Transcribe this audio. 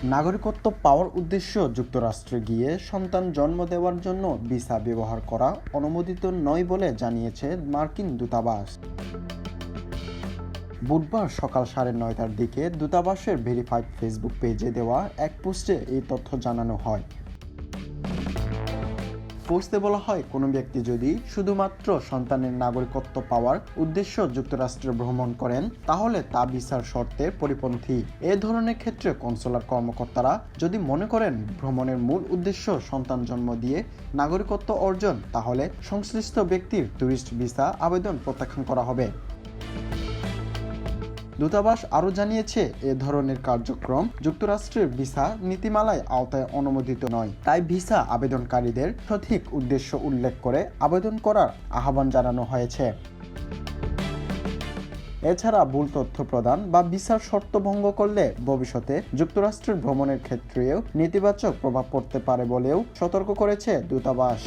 নাগরিকত্ব পাওয়ার উদ্দেশ্য যুক্তরাষ্ট্রে গিয়ে সন্তান জন্ম দেওয়ার জন্য ভিসা ব্যবহার করা অনুমোদিত নয় বলে জানিয়েছে মার্কিন দূতাবাস। বুধবার সকাল 9:30টার দিকে দূতাবাসের ভেরিফাইড ফেসবুক পেজে দেওয়া এক পোস্টে এই তথ্য জানানো হয়। পোস্টে বলা হয়, কোনো ব্যক্তি যদি শুধুমাত্র সন্তানের নাগরিকত্ব পাওয়ার উদ্দেশ্য যুক্তরাষ্ট্রে ভ্রমণ করেন তাহলে তা ভিসার শর্তের পরিপন্থী। এ ধরনের ক্ষেত্রে কনসুলার কর্মকর্তারা যদি মনে করেন ভ্রমণের মূল উদ্দেশ্য সন্তান জন্ম দিয়ে নাগরিকত্ব অর্জন, তাহলে সংশ্লিষ্ট ব্যক্তির ট্যুরিস্ট ভিসা আবেদন প্রত্যাখ্যান করা হবে। দূতাবাস আরও জানিয়েছে, এ ধরনের কার্যক্রম যুক্তরাষ্ট্রের ভিসা নীতিমালায় আওতায় অনুমোদিত নয়। তাই ভিসা আবেদনকারীদের সঠিক উদ্দেশ্য উল্লেখ করে আবেদন করার আহ্বান জানানো হয়েছে। এছাড়া ভুল তথ্য প্রদান বা ভিসার শর্ত ভঙ্গ করলে ভবিষ্যতে যুক্তরাষ্ট্রের ভ্রমণের ক্ষেত্রেও নেতিবাচক প্রভাব পড়তে পারে বলেও সতর্ক করেছে দূতাবাস।